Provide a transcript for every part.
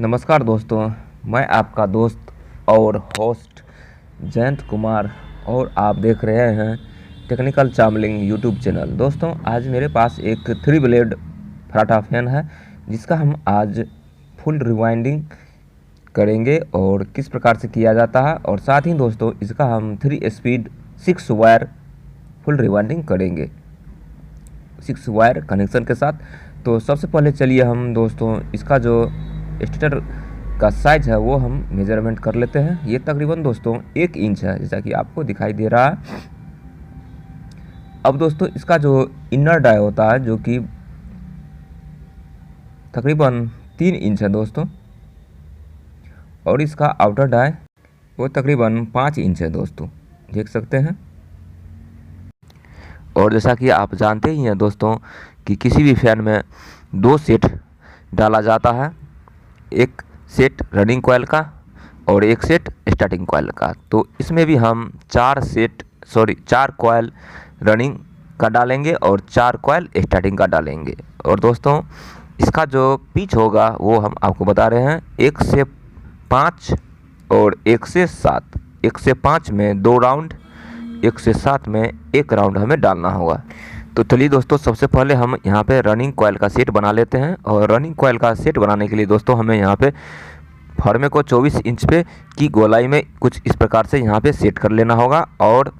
नमस्कार दोस्तों, मैं आपका दोस्त और होस्ट जयंत कुमार और आप देख रहे हैं टेक्निकल चामलिंग यूट्यूब चैनल। दोस्तों, आज मेरे पास एक 3 ब्लेड फराटा फैन है जिसका हम आज फुल रिवाइंडिंग करेंगे और किस प्रकार से किया जाता है, और साथ ही दोस्तों इसका हम 3 स्पीड 6 वायर फुल रिवाइंडिंग करेंगे 6 वायर कनेक्शन के साथ। तो सबसे पहले चलिए हम दोस्तों इसका जो स्टेटर का साइज है वो हम मेजरमेंट कर लेते हैं। ये तकरीबन दोस्तों 1 इंच है, जैसा कि आपको दिखाई दे रहा है। अब दोस्तों इसका जो इनर डाई होता है जो कि तकरीबन 3 इंच है दोस्तों, और इसका आउटर डाई वो तकरीबन 5 इंच है दोस्तों, देख सकते हैं। और जैसा कि आप जानते ही हैं दोस्तों कि किसी भी फैन में 2 सेट डाला जाता है, एक सेट रनिंग कॉइल का और एक सेट स्टार्टिंग कॉइल का। तो इसमें भी हम 4 कॉइल रनिंग का डालेंगे और 4 कॉइल स्टार्टिंग का डालेंगे। और दोस्तों इसका जो पिच होगा वो हम आपको बता रहे हैं 1 से 5 और 1 से 7। 1 से 5 में 2 राउंड, 1 से 7 में 1 राउंड हमें डालना होगा। तो चलिए दोस्तों, सबसे पहले हम यहाँ पे रनिंग कॉइल का सेट बना लेते हैं। और रनिंग कॉइल का सेट बनाने के लिए दोस्तों हमें यहाँ पे फॉर्मे को 24 इंच पे की गोलाई में कुछ इस प्रकार से यहाँ पे सेट कर लेना होगा। और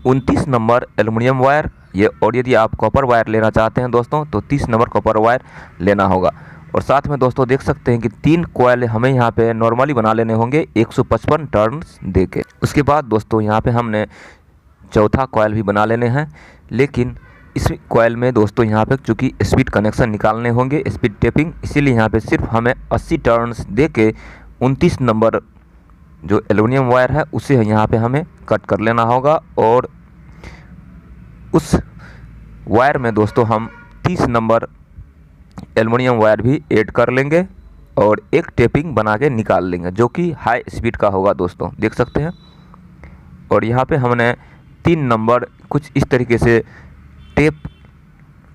29 नंबर एल्युमिनियम वायर, ये, और यदि आप कॉपर वायर लेना चाहते हैं दोस्तों तो 30 नंबर कॉपर वायर लेना होगा। और साथ में दोस्तों देख सकते हैं कि 3 कॉइल हमें यहाँ पे नॉर्मली बना लेने होंगे 155 टर्न्स दे के। उसके बाद दोस्तों यहाँ पे हमने चौथा कॉइल भी बना लेने हैं, लेकिन इस कॉइल में दोस्तों यहाँ पे चूँकि स्पीड कनेक्शन निकालने होंगे, स्पीड टेपिंग, इसीलिए यहाँ पे सिर्फ हमें 80 टर्न्स दे के 29 नंबर जो एल्युमिनियम वायर है उसे यहाँ पे हमें कट कर लेना होगा। और उस वायर में दोस्तों हम 30 नंबर एल्युमिनियम वायर भी ऐड कर लेंगे और एक टेपिंग बना के निकाल लेंगे जो कि हाई स्पीड का होगा दोस्तों, देख सकते हैं। और यहाँ पे हमने 3 नंबर कुछ इस तरीके से टेप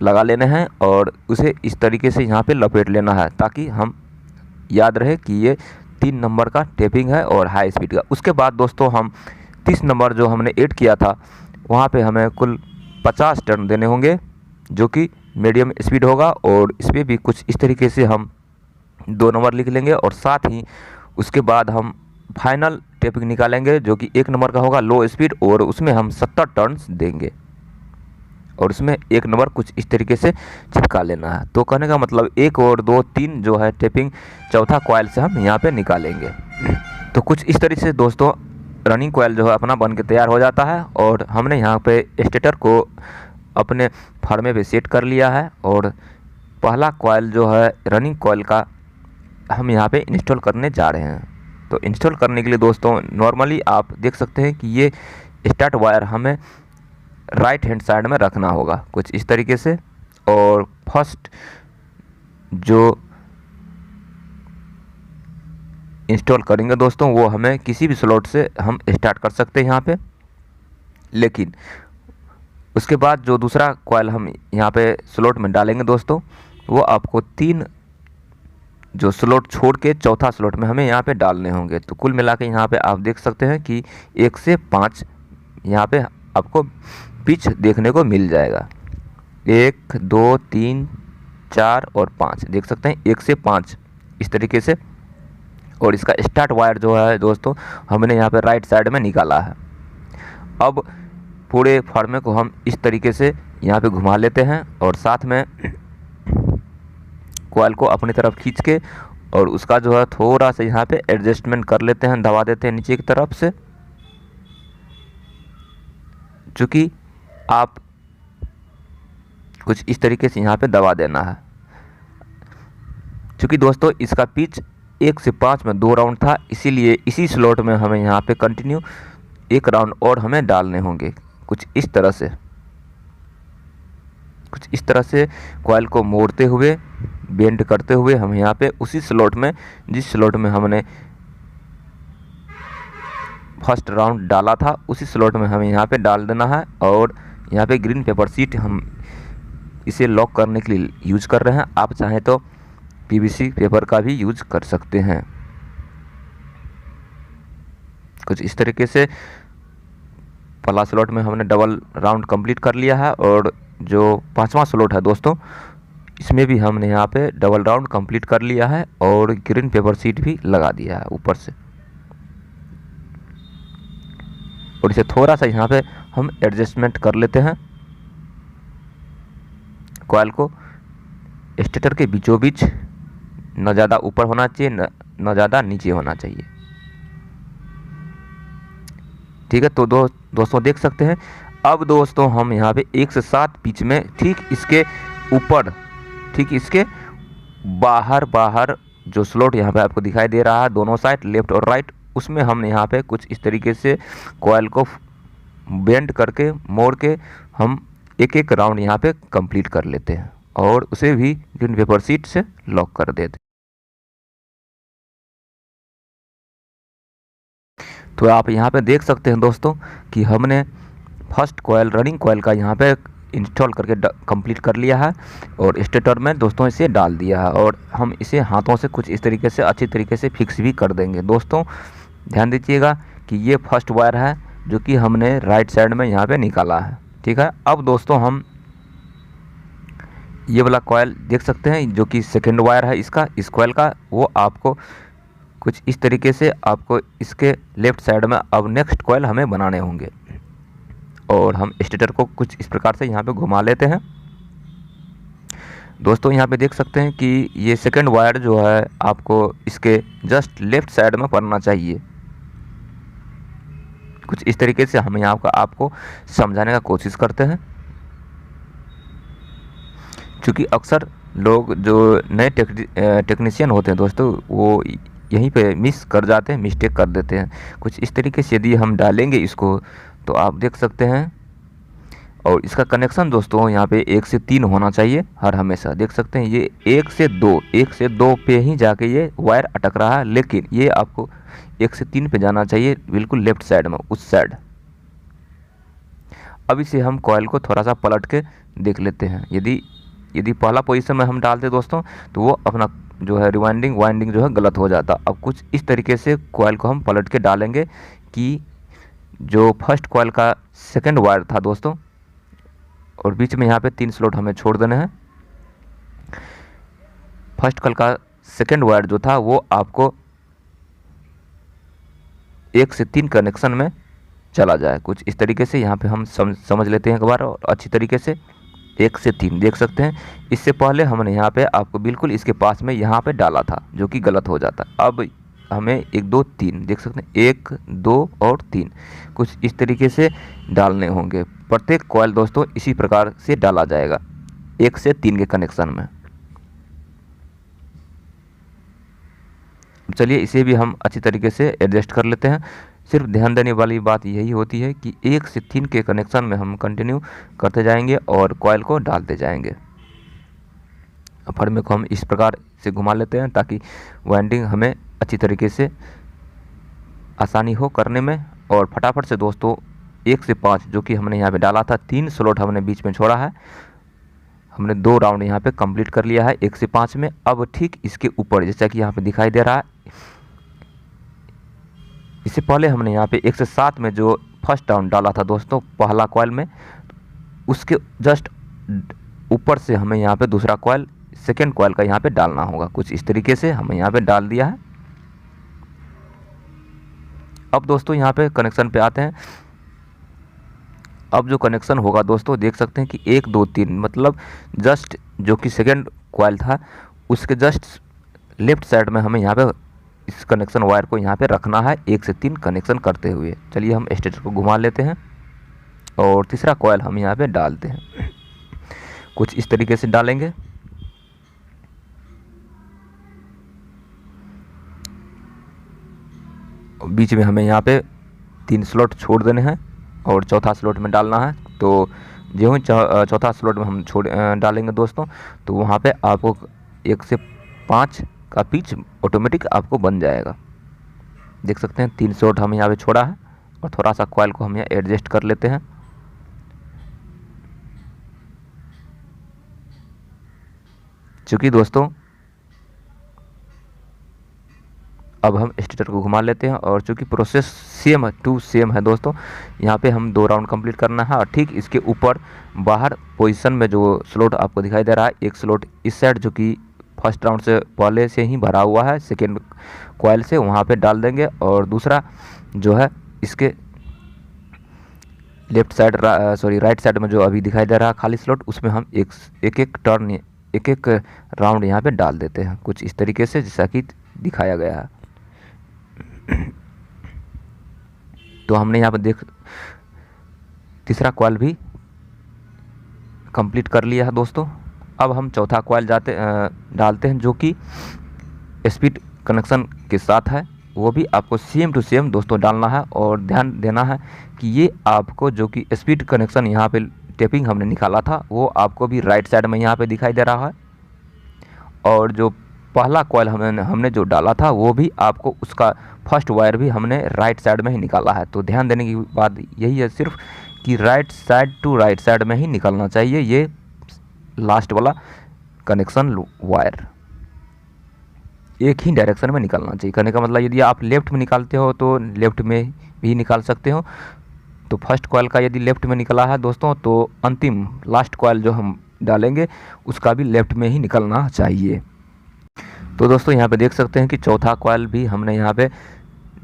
लगा लेने हैं और उसे इस तरीके से यहाँ पे लपेट लेना है ताकि हम याद रहे कि ये 3 नंबर का टेपिंग है और हाई स्पीड का। उसके बाद दोस्तों हम 30 नंबर जो हमने ऐड किया था वहाँ पे हमें कुल 50 टर्न देने होंगे जो कि मीडियम स्पीड होगा। और इस पर भी कुछ इस तरीके से हम 2 नंबर लिख लेंगे और साथ ही उसके बाद हम फाइनल टेपिंग निकालेंगे जो कि 1 नंबर का होगा लो स्पीड, और उसमें हम 70 टर्न्स देंगे और उसमें 1 नंबर कुछ इस तरीके से चिपका लेना है। तो कहने का मतलब 1 और 2 3 जो है टेपिंग चौथा कॉइल से हम यहाँ पे निकालेंगे। तो कुछ इस तरीके से दोस्तों रनिंग कॉइल जो है अपना बन के तैयार हो जाता है। और हमने यहाँ पे स्टेटर को अपने फॉर्मे पे सेट कर लिया है और पहला कॉइल जो है रनिंग कॉइल का हम यहाँ पे इंस्टॉल करने जा रहे हैं। तो इंस्टॉल करने के लिए दोस्तों नॉर्मली आप देख सकते हैं कि ये स्टार्ट वायर हमें राइट हैंड साइड में रखना होगा कुछ इस तरीके से। और फर्स्ट जो इंस्टॉल करेंगे दोस्तों वो हमें किसी भी स्लॉट से हम स्टार्ट कर सकते हैं यहाँ पे, लेकिन उसके बाद जो दूसरा कॉइल हम यहाँ पे स्लॉट में डालेंगे दोस्तों वो आपको 3 जो स्लॉट छोड़ के चौथा स्लॉट में हमें यहाँ पे डालने होंगे। तो कुल मिला के यहाँ पे आप देख सकते हैं कि 1 से 5 यहाँ पे आपको पिच देखने को मिल जाएगा। 1 2 3 4 और 5 देख सकते हैं, 1 से 5 इस तरीके से। और इसका स्टार्ट वायर जो है दोस्तों हमने यहाँ पे राइट साइड में निकाला है। अब पूरे फॉर्मे को हम इस तरीके से यहाँ पे घुमा लेते हैं और साथ में कॉइल को अपनी तरफ खींच के और उसका जो है थोड़ा सा यहाँ पे एडजस्टमेंट कर लेते हैं, दबा देते हैं नीचे की तरफ से। चूँकि आप कुछ इस तरीके से यहाँ पे दबा देना है। चूँकि दोस्तों इसका पिच 1 से 5 में 2 राउंड था, इसीलिए इसी स्लॉट में हमें यहाँ पे कंटिन्यू 1 राउंड और हमें डालने होंगे कुछ इस तरह से कॉइल को मोड़ते हुए बेंड करते हुए हम यहाँ पे उसी स्लॉट में जिस स्लॉट में हमने फर्स्ट राउंड डाला था उसी स्लॉट में हमें यहाँ पे डाल देना है। और यहाँ पे ग्रीन पेपर शीट हम इसे लॉक करने के लिए यूज कर रहे हैं। आप चाहें तो पीवीसी पेपर का भी यूज कर सकते हैं। कुछ इस तरीके से पहला स्लॉट में हमने डबल राउंड कंप्लीट कर लिया है, और जो पांचवा स्लॉट है दोस्तों, इसमें भी हमने यहाँ पे डबल राउंड कंप्लीट कर लिया है और ग्रीन पेपर शीट भी लगा दिया है ऊपर से। और इसे थोड़ा सा यहाँ पे हम एडजस्टमेंट कर लेते हैं कॉइल को। स्टेटर के बीचों बीच न ज़्यादा ऊपर होना चाहिए, न ज़्यादा नीचे होना चाहिए। ठीक है, तो दोस्तों देख सकते हैं। अब दोस्तों हम यहाँ पे 1 से 7 पिच में ठीक इसके ऊपर, ठीक इसके बाहर जो स्लॉट यहाँ पे आपको दिखाई दे रहा है दोनों साइड लेफ्ट और राइट, उसमें हमने यहाँ पे कुछ इस तरीके से कॉइल को बेंड करके मोड़ के हम एक एक राउंड यहाँ पे कंप्लीट कर लेते हैं और उसे भी ग्रीन पेपर शीट से लॉक कर देते हैं। तो आप यहाँ पे देख सकते हैं दोस्तों कि हमने फर्स्ट कॉइल, रनिंग कॉइल का यहाँ पे इंस्टॉल करके कंप्लीट कर लिया है और स्टेटर में दोस्तों इसे डाल दिया है, और हम इसे हाथों से कुछ इस तरीके से अच्छी तरीके से फिक्स भी कर देंगे। दोस्तों ध्यान दीजिएगा कि ये फर्स्ट वायर है जो कि हमने राइट साइड में यहाँ पे निकाला है। ठीक है, अब दोस्तों हम ये वाला कॉइल देख सकते हैं जो कि सेकेंड वायर है इसका, इस कॉइल का, वो आपको कुछ इस तरीके से आपको इसके लेफ्ट साइड में अब नेक्स्ट कॉइल हमें बनाने होंगे, और हम स्टेटर को कुछ इस प्रकार से यहाँ पे घुमा लेते हैं। दोस्तों यहाँ पे देख सकते हैं कि ये सेकंड वायर जो है आपको इसके जस्ट लेफ्ट साइड में पड़ना चाहिए। कुछ इस तरीके से हम यहाँ का आपको समझाने का कोशिश करते हैं, क्योंकि अक्सर लोग जो नए टेक्नीशियन होते हैं दोस्तों, वो यहीं पे मिस कर जाते हैं, मिस्टेक कर देते हैं। कुछ इस तरीके से यदि हम डालेंगे इसको तो आप देख सकते हैं, और इसका कनेक्शन दोस्तों यहाँ पे 1 से 3 होना चाहिए हर हमेशा। देख सकते हैं ये 1 से 2 पे ही जाके ये वायर अटक रहा है, लेकिन ये आपको 1 से 3 पे जाना चाहिए, बिल्कुल लेफ्ट साइड में, उस साइड। अब इसे हम कॉइल को थोड़ा सा पलट के देख लेते हैं। यदि पहला पोजीशन में हम डालते दोस्तों तो वो अपना जो है वाइंडिंग जो है गलत हो जाता। अब कुछ इस तरीके से कॉइल को हम पलट के डालेंगे कि जो फर्स्ट कॉइल का सेकंड वायर था दोस्तों, और बीच में यहाँ पे 3 स्लॉट हमें छोड़ देने हैं। फर्स्ट कॉइल का सेकंड वायर जो था वो आपको 1 से 3 कनेक्शन में चला जाए। कुछ इस तरीके से यहाँ पे हम समझ लेते हैं एक बार और अच्छी तरीके से। 1 से 3 देख सकते हैं। इससे पहले हमने यहाँ पे आपको बिल्कुल इसके पास में यहाँ पे डाला था, जो कि गलत हो जाता। अब हमें 1 2 3 देख सकते हैं, 1 2 और 3 कुछ इस तरीके से डालने होंगे। प्रत्येक कॉइल दोस्तों इसी प्रकार से डाला जाएगा 1 से 3 के कनेक्शन में। चलिए इसे भी हम अच्छी तरीके से एडजस्ट कर लेते हैं। सिर्फ ध्यान देने वाली बात यही होती है कि 1 से 3 के कनेक्शन में हम कंटिन्यू करते जाएंगे और कॉइल को डालते जाएंगे। फर्मे को हम इस प्रकार से घुमा लेते हैं ताकि वाइंडिंग हमें अच्छी तरीके से आसानी हो करने में। और फटाफट से दोस्तों 1 से 5 जो कि हमने यहाँ पे डाला था, 3 स्लॉट हमने बीच में छोड़ा है, हमने 2 राउंड यहाँ पे कंप्लीट कर लिया है 1 से 5 में। अब ठीक इसके ऊपर जैसा कि यहाँ पे दिखाई दे रहा है, इससे पहले हमने यहाँ पे 1 से 7 में जो फर्स्ट राउंड डाला था दोस्तों पहला कॉइल में, उसके जस्ट ऊपर से हमें यहाँ पे दूसरा कॉइल सेकेंड कॉइल का यहाँ पे डालना होगा। कुछ इस तरीके से हमें यहाँ पे डाल दिया है। अब दोस्तों यहाँ पे कनेक्शन पे आते हैं। अब जो कनेक्शन होगा दोस्तों देख सकते हैं कि 1 2 3 मतलब जस्ट जो कि सेकेंड कॉइल था उसके जस्ट लेफ्ट साइड में हमें यहाँ पे इस कनेक्शन वायर को यहाँ पे रखना है 1 से 3 कनेक्शन करते हुए। चलिए हम स्टेटर को घुमा लेते हैं और तीसरा कॉइल हम यहाँ पे डालते हैं। कुछ इस तरीके से डालेंगे। बीच में हमें यहाँ पे 3 स्लॉट छोड़ देने हैं और चौथा स्लॉट में डालना है। तो जो ही चौथा स्लॉट में हम डालेंगे दोस्तों, तो वहाँ पे आपको 1 से 5 का पिच ऑटोमेटिक आपको बन जाएगा। देख सकते हैं 3 स्लॉट हम यहाँ पे छोड़ा है और थोड़ा सा कॉइल को हम यहाँ एडजस्ट कर लेते हैं। क्योंकि दोस्तों अब हम स्टेटर को घुमा लेते हैं और चूँकि प्रोसेस सेम टू सेम है दोस्तों, यहाँ पे हम 2 राउंड कंप्लीट करना है। और ठीक इसके ऊपर बाहर पोजीशन में जो स्लॉट आपको दिखाई दे रहा है, एक स्लॉट इस साइड जो कि फर्स्ट राउंड से पहले से ही भरा हुआ है सेकेंड कॉइल से, वहाँ पे डाल देंगे। और दूसरा जो है इसके लेफ्ट साइड राइट साइड में जो अभी दिखाई दे रहा है खाली स्लॉट, उसमें हम एक टर्न एक एक राउंड यहाँ पे डाल देते हैं, कुछ इस तरीके से जैसा कि दिखाया गया है। तो हमने यहाँ पर तीसरा कॉइल भी कंप्लीट कर लिया है दोस्तों। अब हम चौथा कॉइल डालते हैं जो कि स्पीड कनेक्शन के साथ है, वो भी आपको सेम टू सेम दोस्तों डालना है। और ध्यान देना है कि ये आपको जो कि स्पीड कनेक्शन यहाँ पे टेपिंग हमने निकाला था वो आपको भी राइट साइड में यहाँ पे दिखाई दे रहा है। और जो पहला कॉइल हमने जो डाला था वो भी आपको उसका फर्स्ट वायर भी हमने राइट साइड में ही निकाला है। तो ध्यान देने की बात यही है सिर्फ कि right side to right side में ही निकलना चाहिए ये लास्ट वाला कनेक्शन वायर, एक ही डायरेक्शन में निकलना चाहिए। कहने का मतलब यदि आप लेफ़्ट में निकालते हो तो लेफ़्ट में भी निकाल सकते हो। तो फर्स्ट कॉइल का यदि लेफ़्ट में निकला है दोस्तों, तो अंतिम लास्ट कॉइल जो हम डालेंगे उसका भी लेफ़्ट में ही निकलना चाहिए। तो दोस्तों यहाँ पे देख सकते हैं कि चौथा कॉइल भी हमने यहाँ पे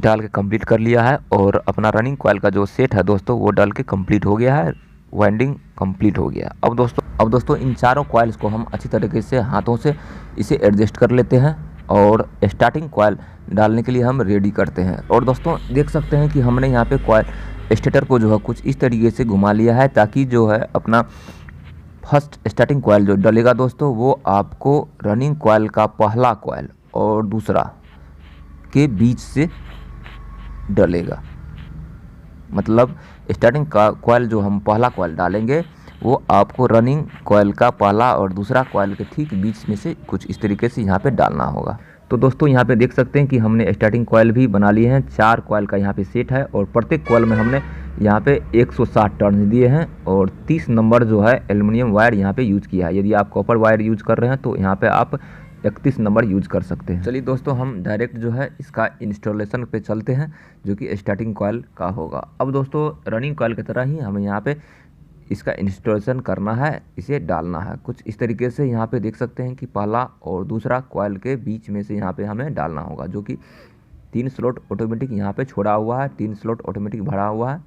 डाल के कंप्लीट कर लिया है और अपना रनिंग कॉइल का जो सेट है दोस्तों वो डाल के कंप्लीट हो गया है, वाइंडिंग कंप्लीट हो गया। अब दोस्तों इन चारों कॉइल्स को हम अच्छी तरीके से हाथों से इसे एडजस्ट कर लेते हैं और स्टार्टिंग कॉइल डालने के लिए हम रेडी करते हैं। और दोस्तों देख सकते हैं कि हमने यहाँ पे कॉइल स्टेटर को जो है कुछ इस तरीके से घुमा लिया है ताकि जो है अपना फर्स्ट स्टार्टिंग कॉइल जो डलेगा दोस्तों वो आपको रनिंग कॉइल का पहला कॉइल और दूसरा के बीच से डलेगा। मतलब स्टार्टिंग का कॉइल जो हम पहला कॉइल डालेंगे वो आपको रनिंग कॉइल का पहला और दूसरा कॉइल के ठीक बीच में से कुछ इस तरीके से यहाँ पे डालना होगा। तो दोस्तों यहाँ पे देख सकते हैं कि हमने स्टार्टिंग कॉइल भी बना लिए हैं, 4 कॉइल का यहाँ पे सेट है और प्रत्येक कॉइल में हमने यहाँ पे 160 टर्न दिए हैं और 30 नंबर जो है एल्युमिनियम वायर यहाँ पे यूज़ किया है। यदि आप कॉपर वायर यूज़ कर रहे हैं तो यहाँ पे आप 31 नंबर यूज़ कर सकते हैं। चलिए दोस्तों हम डायरेक्ट जो है इसका इंस्टॉलेशन पे चलते हैं जो कि स्टार्टिंग कॉइल का होगा। अब दोस्तों रनिंग कॉइल की तरह ही हमें यहाँ पे इसका इंस्टॉलेशन करना है, इसे डालना है कुछ इस तरीके से। यहाँ पे देख सकते हैं कि पहला और दूसरा कॉइल के बीच में से यहाँ पे हमें डालना होगा जो कि 3 स्लॉट ऑटोमेटिक यहाँ पे छोड़ा हुआ है, 3 स्लॉट ऑटोमेटिक भरा हुआ है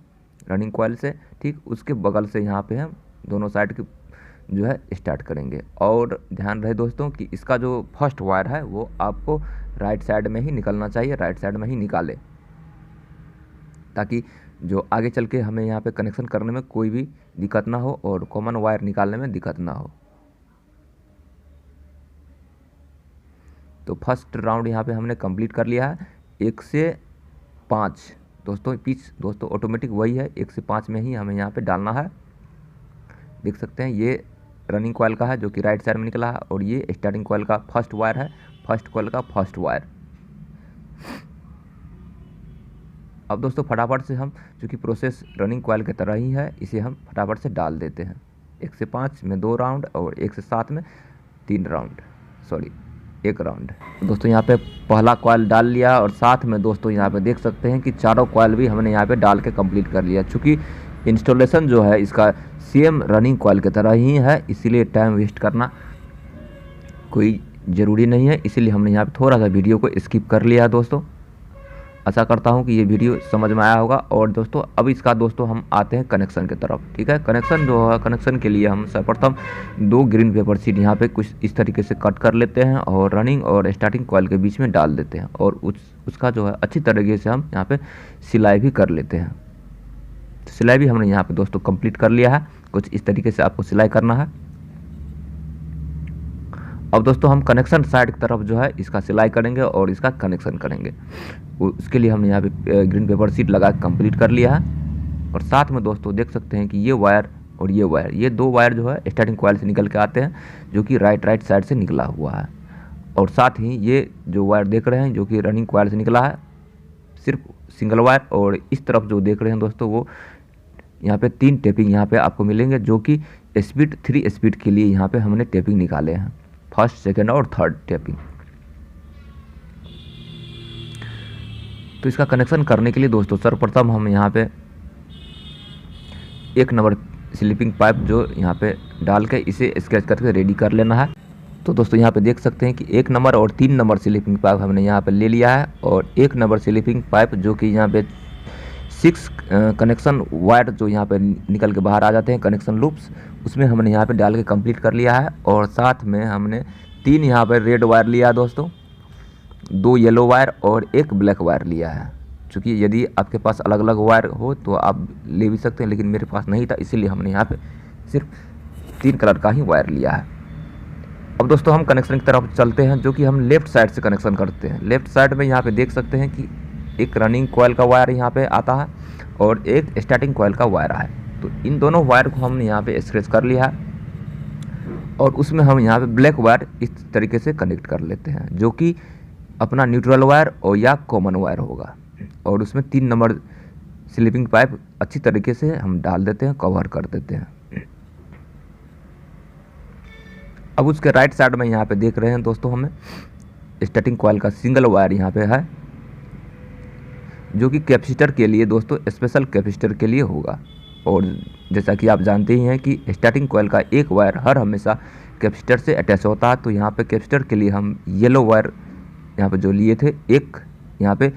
रनिंग कॉइल से। ठीक उसके बगल से यहाँ पे हम दोनों साइड की जो है स्टार्ट करेंगे। और ध्यान रहे दोस्तों कि इसका जो फर्स्ट वायर है वो आपको राइट साइड में ही निकलना चाहिए, राइट साइड में ही निकाले ताकि जो आगे चल के हमें यहाँ पे कनेक्शन करने में कोई भी दिक्कत ना हो और कॉमन वायर निकालने में दिक्कत ना हो। तो फर्स्ट राउंड यहाँ पे हमने कंप्लीट कर लिया है 1 से 5 दोस्तों। पिच दोस्तों ऑटोमेटिक वही है, 1 से 5 में ही हमें यहाँ पे डालना है। देख सकते हैं ये रनिंग कॉइल का है जो कि राइट साइड में निकला है और ये स्टार्टिंग कॉइल का फर्स्ट वायर है, फर्स्ट कॉइल का फर्स्ट वायर। अब दोस्तों फटाफट से हम चूँकि प्रोसेस रनिंग कॉइल की तरह ही है इसे हम फटाफट से डाल देते हैं। 1 से 5 में 2 राउंड और 1 से 7 में 1 राउंड। दोस्तों यहाँ पे पहला कॉइल डाल लिया और साथ में दोस्तों यहाँ पे देख सकते हैं कि चारों कॉइल भी हमने यहाँ पे डाल के कंप्लीट कर लिया। चूँकि इंस्टॉलेशन जो है इसका सेम रनिंग कॉइल की तरह ही है इसीलिए टाइम वेस्ट करना कोई ज़रूरी नहीं है, इसीलिए हमने यहाँ पे थोड़ा सा वीडियो को स्किप कर लिया है दोस्तों। आशा करता हूँ कि ये वीडियो समझ में आया होगा। और दोस्तों अब इसका दोस्तों हम आते हैं कनेक्शन की तरफ। ठीक है, कनेक्शन जो है कनेक्शन के लिए हम सर्वप्रथम 2 ग्रीन पेपर शीट यहाँ पे कुछ इस तरीके से कट कर लेते हैं और रनिंग और स्टार्टिंग कॉइल के बीच में डाल देते हैं और उसका जो है अच्छी तरीके से हम यहाँ पे सिलाई भी कर लेते हैं। सिलाई भी हमने यहाँ पे दोस्तों कंप्लीट कर लिया है, कुछ इस तरीके से आपको सिलाई करना है। अब दोस्तों हम कनेक्शन साइड की तरफ जो है इसका सिलाई करेंगे और इसका कनेक्शन करेंगे। उसके लिए हमने यहाँ पे ग्रीन पेपर शीट लगा के कंप्लीट कर लिया है। और साथ में दोस्तों देख सकते हैं कि ये वायर और ये 2 वायर जो है स्टार्टिंग कॉइल से निकल के आते हैं जो कि राइट साइड से निकला हुआ है। और साथ ही ये जो वायर देख रहे हैं जो कि रनिंग कॉइल से निकला है सिर्फ सिंगल वायर। और इस तरफ जो देख रहे हैं दोस्तों वो यहाँ पे 3 टेपिंग यहाँ पे आपको मिलेंगे जो कि 3 स्पीड के लिए यहाँ पे हमने टेपिंग निकाले हैं, फर्स्ट, सेकेंड और थर्ड टेपिंग। तो इसका कनेक्शन करने के लिए दोस्तों सर्वप्रथम हम यहाँ पे 1 नंबर स्लीपिंग पाइप जो यहाँ पे डाल के इसे स्केच करके रेडी कर लेना है। तो दोस्तों यहाँ पे देख सकते हैं कि 1 नंबर और 3 नंबर स्लीपिंग पाइप हमने यहाँ पे ले लिया है, और 1 नंबर स्लीपिंग पाइप जो कि यहाँ पे 6 कनेक्शन वायर जो यहाँ पे निकल के बाहर आ जाते हैं कनेक्शन लूप्स, उसमें हमने यहाँ पे डाल के कंप्लीट कर लिया है। और साथ में हमने 3 यहाँ पे रेड वायर लिया है दोस्तों, 2 येलो वायर और 1 ब्लैक वायर लिया है। चूँकि यदि आपके पास अलग अलग वायर हो तो आप ले भी सकते हैं, लेकिन मेरे पास नहीं था, इसीलिए हमने यहाँ पे सिर्फ 3 कलर का ही वायर लिया है। अब दोस्तों हम कनेक्शन की तरफ चलते हैं, जो कि हम लेफ़्ट साइड से कनेक्शन करते हैं। लेफ़्ट साइड में यहाँ पे देख सकते हैं कि एक रनिंग कॉइल का वायर यहाँ पे आता है और एक स्टार्टिंग कॉइल का वायर है। तो इन दोनों वायर को हमने यहाँ पे स्क्रैच कर लिया है, और उसमें हम यहाँ पे ब्लैक वायर इस तरीके से कनेक्ट कर लेते हैं, जो कि अपना न्यूट्रल वायर और या कॉमन वायर होगा। और उसमें 3 नंबर स्लीपिंग पाइप अच्छी तरीके से हम डाल देते हैं, कवर कर देते हैं। अब उसके राइट साइड में यहाँ पे देख रहे हैं दोस्तों, हमें स्टार्टिंग कॉइल का सिंगल वायर यहाँ पे है, जो कि कैपेसिटर के लिए दोस्तों स्पेशल कैपेसिटर के लिए होगा। और जैसा कि आप जानते ही हैं कि स्टार्टिंग कॉइल का एक वायर हर हमेशा कैपेसिटर से अटैच होता है। तो यहाँ पे कैपेसिटर के लिए हम येलो वायर यहाँ पे जो लिए थे, एक यहाँ पे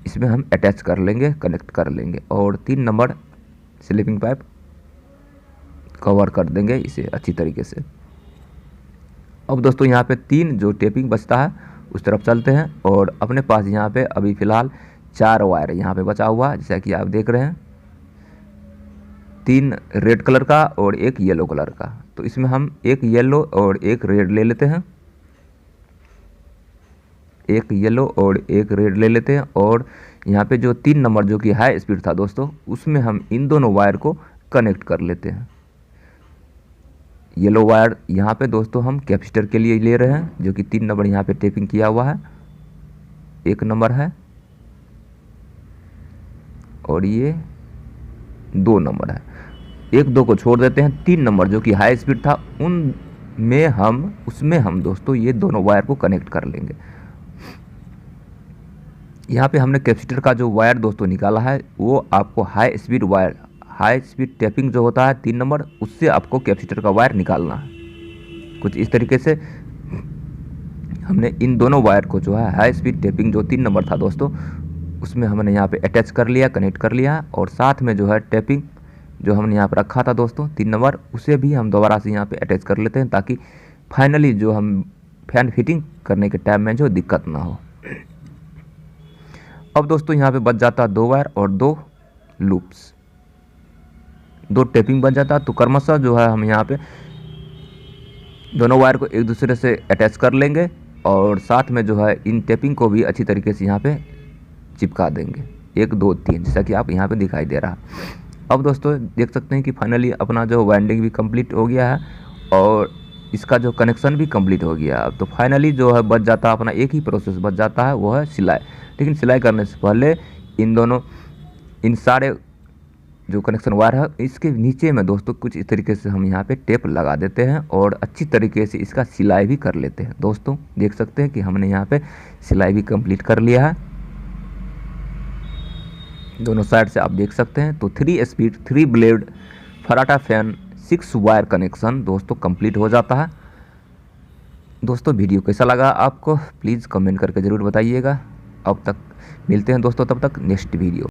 इसमें हम अटैच कर लेंगे, कनेक्ट कर लेंगे, और 3 नंबर स्लीपिंग पाइप कवर कर देंगे इसे अच्छी तरीके से। अब दोस्तों यहाँ पे 3 जो टेपिंग बचता है उस तरफ चलते हैं, और अपने पास यहाँ पे अभी फ़िलहाल 4 वायर यहाँ पे बचा हुआ है, जैसा कि आप देख रहे हैं, 3 रेड कलर का और 1 येलो कलर का। तो इसमें हम 1 येलो और 1 रेड ले लेते हैं, 1 येलो और 1 रेड ले लेते हैं। और यहाँ पे जो 3 नंबर जो कि हाई स्पीड था दोस्तों, उसमें हम इन दोनों वायर को कनेक्ट कर लेते हैं। येलो वायर यहाँ पे दोस्तों हम कैपेसिटर के लिए ले रहे हैं, जो कि 3 नंबर यहाँ पे टेपिंग किया हुआ है, 1 नंबर है और ये 2 नंबर है। 1-2 को छोड़ देते हैं, 3 नंबर जो कि हाई स्पीड था उसमें हम दोस्तों ये दोनों वायर को कनेक्ट कर लेंगे। यहाँ पे हमने कैपेसिटर का जो वायर दोस्तों निकाला है, वो आपको high speed wire, high speed tapping जो होता है 3 नंबर, उससे आपको कैपेसिटर का वायर निकालना है। कुछ इस तरीके से हमने इन दोनों वायर को जो है हाई स्पीड टैपिंग जो 3 नंबर था दोस्तों, उसमें हमने यहाँ पे अटैच कर लिया, कनेक्ट कर लिया। और साथ में जो है टैपिंग जो हमने यहाँ पर रखा था दोस्तों 3 नंबर, उसे भी हम दोबारा से यहाँ पे अटैच कर लेते हैं, ताकि फाइनली जो हम फैन फिटिंग करने के टाइम में जो दिक्कत ना हो। अब दोस्तों यहाँ पे बच जाता 2 वायर और 2 लूप्स, 2 टेपिंग बन जाता। तो क्रमशः जो है हम यहाँ पे दोनों वायर को एक दूसरे से अटैच कर लेंगे, और साथ में जो है इन टेपिंग को भी अच्छी तरीके से यहाँ पे चिपका देंगे, 1 2 3, जैसा कि आप यहाँ पे दिखाई दे रहा। अब दोस्तों देख सकते हैं कि फाइनली अपना जो वाइंडिंग भी कंप्लीट हो गया है, और इसका जो कनेक्शन भी कंप्लीट हो गया। अब तो फाइनली जो है बच जाता अपना एक ही प्रोसेस बच जाता है, वो है सिलाई। लेकिन सिलाई करने से पहले इन सारे जो कनेक्शन वायर है, इसके नीचे में दोस्तों कुछ इस तरीके से हम यहाँ पे टेप लगा देते हैं, और अच्छी तरीके से इसका सिलाई भी कर लेते हैं। दोस्तों देख सकते हैं कि हमने यहाँ पे सिलाई भी कंप्लीट कर लिया है, दोनों साइड से आप देख सकते हैं। तो 3 स्पीड 3 ब्लेड फराटा फैन 6 वायर कनेक्शन दोस्तों कंप्लीट हो जाता है। दोस्तों वीडियो कैसा लगा आपको, प्लीज़ कमेंट करके ज़रूर बताइएगा। अब तक मिलते हैं दोस्तों, तब तक नेक्स्ट वीडियो।